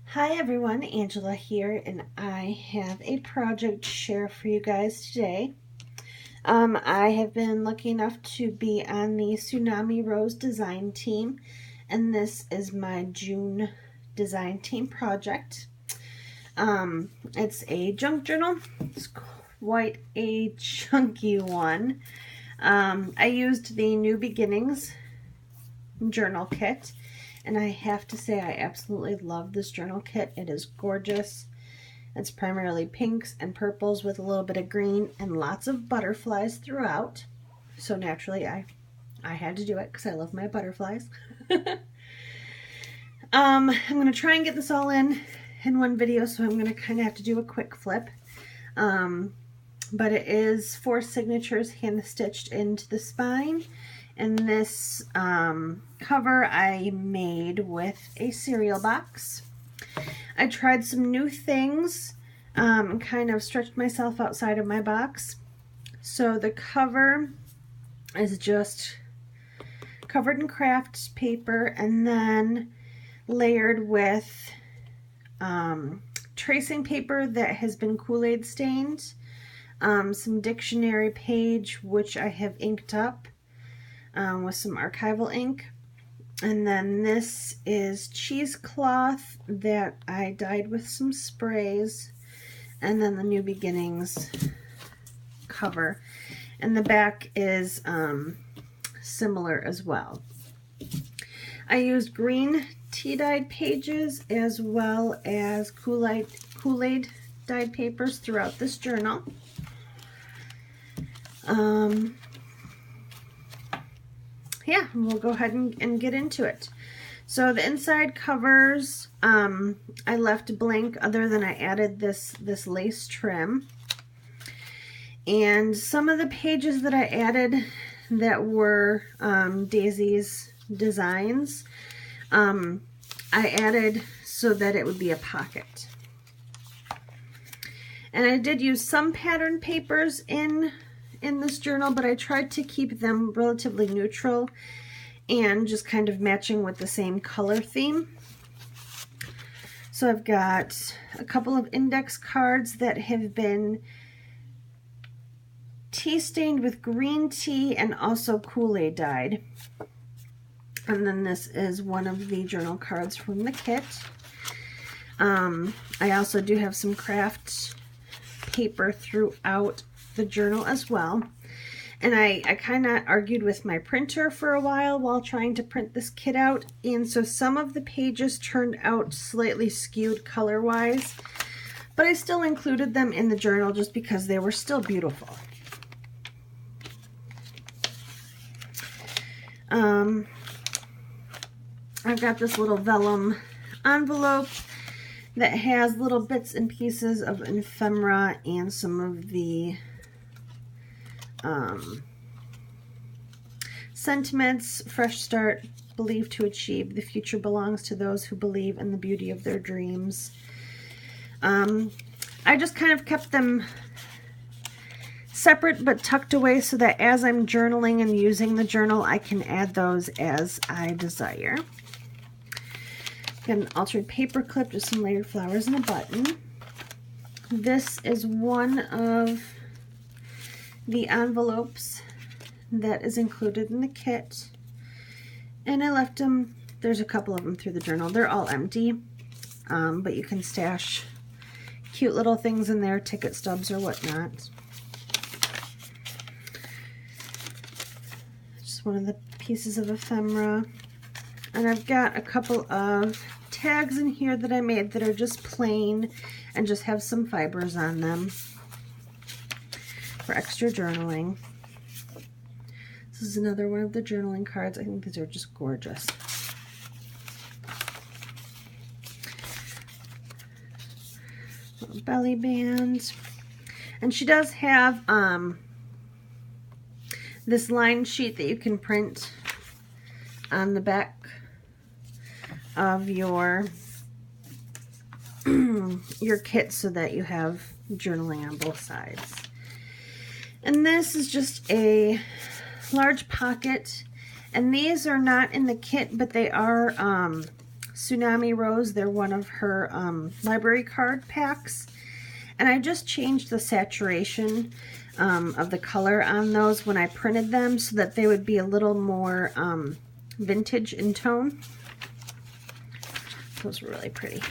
Hi everyone, Angela here, and I have a project to share for you guys today. I have been lucky enough to be on the Tsunami Rose design team, and this is my June design team project. It's a junk journal. It's quite a chunky one. I used the New Beginnings journal kit, and I have to say I absolutely love this journal kit. It is gorgeous. It's primarily pinks and purples with a little bit of green and lots of butterflies throughout. So naturally I had to do it because I love my butterflies. I'm going to try and get this all in one video, so I'm going to kind of have to do a quick flip. But it is 4 signatures hand stitched into the spine. And this cover I made with a cereal box. I tried some new things and kind of stretched myself outside of my box. So the cover is just covered in craft paper and then layered with tracing paper that has been Kool-Aid stained, some dictionary page which I have inked up with some archival ink. And then this is cheesecloth that I dyed with some sprays. And then the New Beginnings cover. And the back is similar as well. I used green tea dyed pages as well as Kool-Aid dyed papers throughout this journal. Yeah, we'll go ahead and get into it. So the inside covers, I left blank other than I added this lace trim. And some of the pages that I added that were Daisy's designs, I added so that it would be a pocket. And I did use some pattern papers in this journal, but I tried to keep them relatively neutral and just kind of matching with the same color theme. So I've got a couple of index cards that have been tea stained with green tea and also Kool-Aid dyed. And then this is one of the journal cards from the kit. I also do have some craft paper throughout the journal as well. And I kind of argued with my printer for a while trying to print this kit out, and so some of the pages turned out slightly skewed color-wise, but I still included them in the journal just because they were still beautiful. I've got this little vellum envelope that has little bits and pieces of ephemera and some of the sentiments. Fresh start, believe to achieve. The future belongs to those who believe in the beauty of their dreams. I just kind of kept them separate but tucked away so that as I'm journaling and using the journal, I can add those as I desire. Got an altered paper clip, just some layered flowers and a button. This is one of the envelopes that is included in the kit, and I left them, there's a couple of them through the journal, they're all empty, but you can stash cute little things in there, ticket stubs or whatnot. Just one of the pieces of ephemera. And I've got a couple of tags in here that I made that are just plain and just have some fibers on them for extra journaling. This is another one of the journaling cards. I think these are just gorgeous. Little belly band. And she does have this line sheet that you can print on the back of your kit so that you have journaling on both sides. And this is just a large pocket, and these are not in the kit, but they are Tsunami Rose. They're one of her library card packs. And I just changed the saturation of the color on those when I printed them so that they would be a little more vintage in tone. Those were really pretty.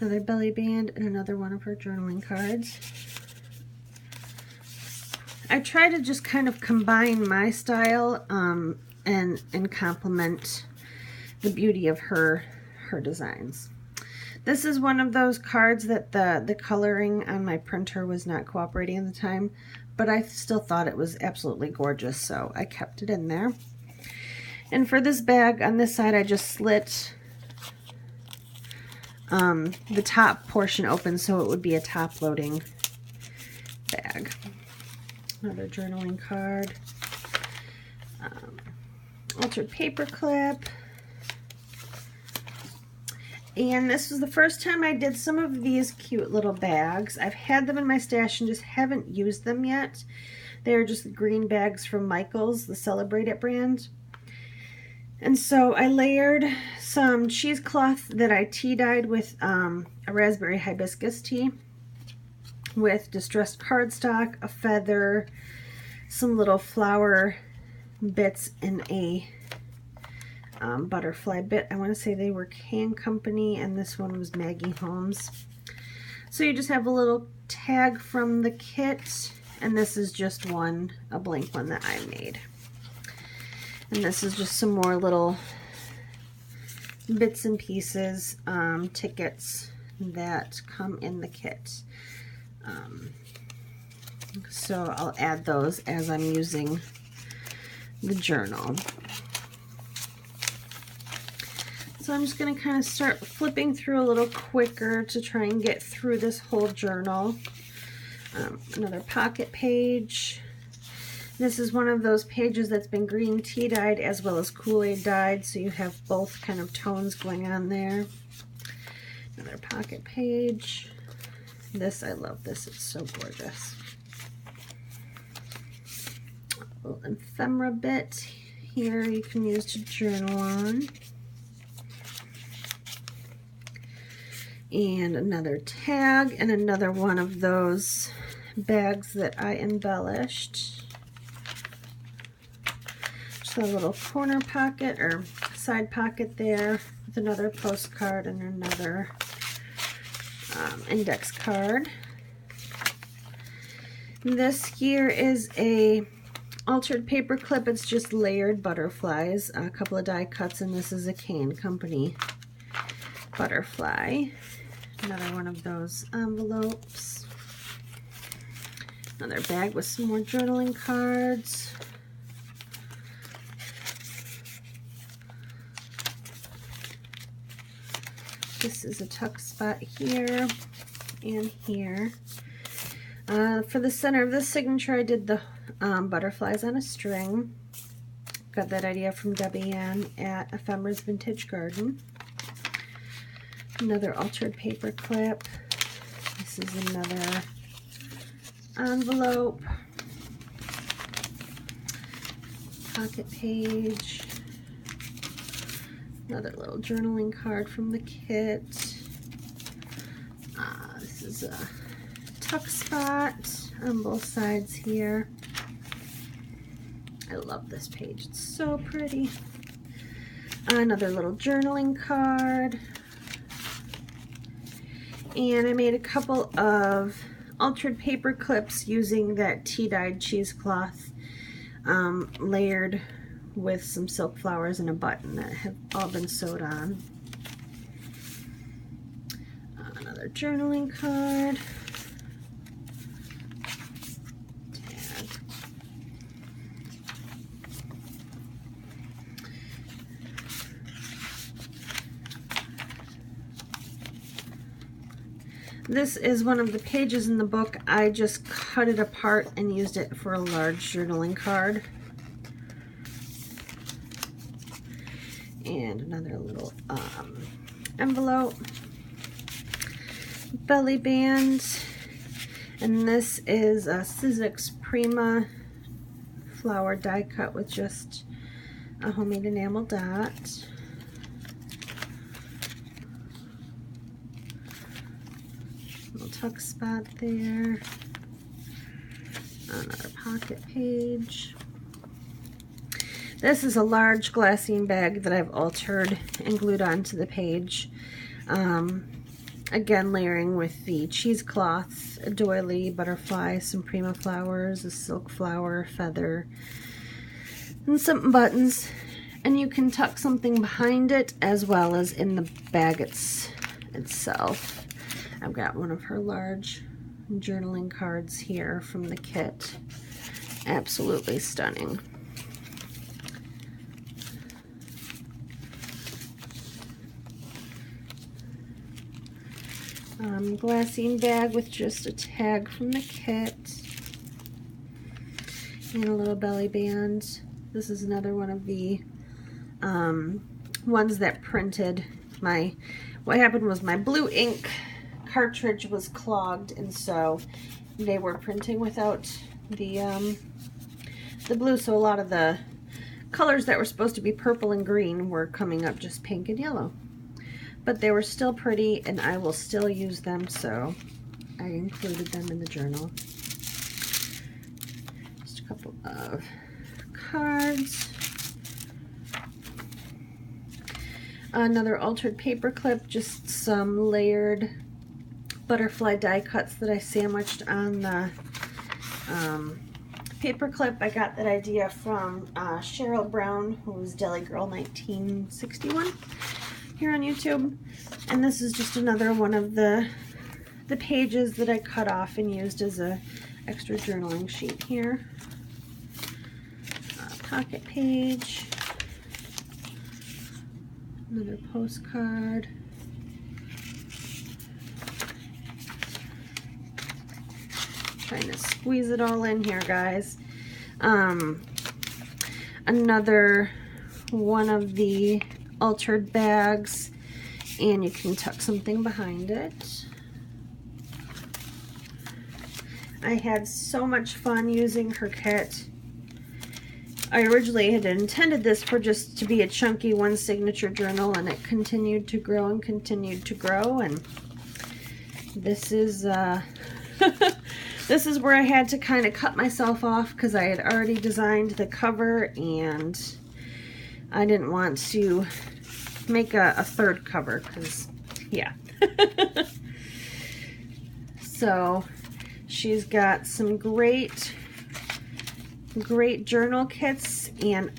Another belly band and another one of her journaling cards. I try to just kind of combine my style and complement the beauty of her designs. This is one of those cards that the coloring on my printer was not cooperating at the time, but I still thought it was absolutely gorgeous, so I kept it in there. And for this bag, on this side, I just slit the top portion open so it would be a top-loading bag. Another journaling card. Altered paper clip. And this was the first time I did some of these cute little bags. I've had them in my stash and just haven't used them yet. They're just green bags from Michaels, the Celebrate It brand. And so I layered some cheesecloth that I tea-dyed with a raspberry hibiscus tea with distressed cardstock, a feather, some little flower bits, and a butterfly bit. I want to say they were Can Company, and this one was Maggie Holmes. So you just have a little tag from the kit, and this is just a blank one that I made. And this is just some more little bits and pieces, tickets that come in the kit. So I'll add those as I'm using the journal. So I'm just going to kind of start flipping through a little quicker to try and get through this whole journal. Another pocket page. This is one of those pages that's been green tea dyed as well as Kool-Aid dyed, so you have both kind of tones going on there. Another pocket page. This, I love this, it's so gorgeous. A little ephemera bit here you can use to journal on. And another tag and another one of those bags that I embellished. Just a little corner pocket or side pocket there with another postcard and another index card. This here is a altered paper clip. It's just layered butterflies, a couple of die cuts, and this is a Can Company butterfly. Another one of those envelopes. Another bag with some more journaling cards. This is a tuck spot here and here. For the center of this signature, I did the butterflies on a string. Got that idea from Debbie Ann at Ephemera's Vintage Garden. Another altered paper clip. This is another envelope. Pocket page. Another little journaling card from the kit. This is a tuck spot on both sides here. I love this page. It's so pretty. Another little journaling card. And I made a couple of altered paper clips using that tea-dyed cheesecloth layered with some silk flowers and a button that have all been sewed on. Another journaling card. Tag. This is one of the pages in the book. I just cut it apart and used it for a large journaling card. And another little envelope. Belly band. And this is a Sizzix Prima flower die cut with just a homemade enamel dot. Little tuck spot there. Another pocket page. This is a large glassine bag that I've altered and glued onto the page. Again, layering with the cheesecloth, a doily, butterfly, some Prima flowers, a silk flower, feather, and some buttons. And you can tuck something behind it as well as in the bag itself. I've got one of her large journaling cards here from the kit. Absolutely stunning. Glassine bag with just a tag from the kit and a little belly band. This is another one of the ones that printed. What happened was my blue ink cartridge was clogged, and so they were printing without the blue, so a lot of the colors that were supposed to be purple and green were coming up just pink and yellow. But they were still pretty, and I will still use them, so I included them in the journal. Just a couple of cards. Another altered paper clip, just some layered butterfly die cuts that I sandwiched on the paper clip. I got that idea from Cheryl Brown, who was Deli Girl 1961 here on YouTube. And this is just another one of the pages that I cut off and used as a extra journaling sheet here. Pocket page. Another postcard. Trying to squeeze it all in here, guys. Another one of the altered bags, and you can tuck something behind it. I had so much fun using her kit. I originally had intended this for just to be a chunky one signature journal, and it continued to grow and continued to grow, and this is this is where I had to kind of cut myself off because I had already designed the cover and I didn't want to make a third cover because, yeah. So she's got some great journal kits and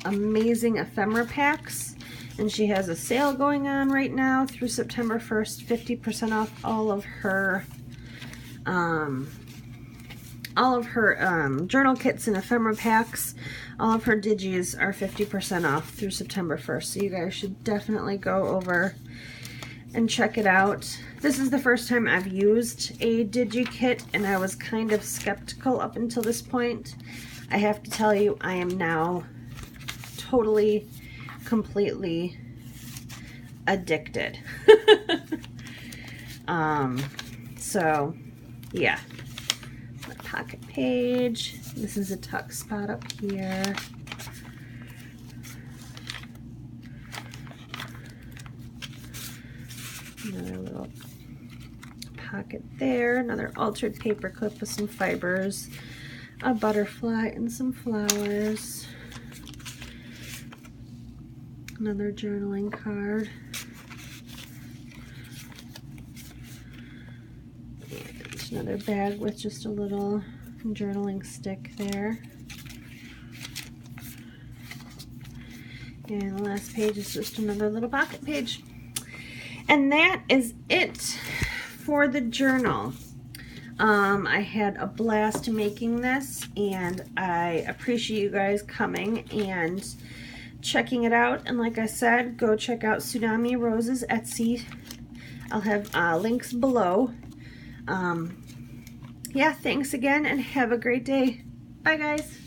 amazing ephemera packs, and she has a sale going on right now through September 1st, 50% off all of her journal kits and ephemera packs. All of her digis are 50% off through September 1st, so you guys should definitely go over and check it out. This is the first time I've used a digi kit, and I was kind of skeptical up until this point. I have to tell you, I am now totally, completely addicted. So, yeah. Pocket page. This is a tuck spot up here. Another little pocket there. Another altered paper clip with some fibers, a butterfly, and some flowers. Another journaling card. And another bag with just a little journaling stick there. And the last page is just another little pocket page. And that is it for the journal. I had a blast making this, and I appreciate you guys coming and checking it out. And like I said, go check out Tsunami Rose's Etsy. I'll have links below. Yeah, thanks again, and have a great day. Bye, guys.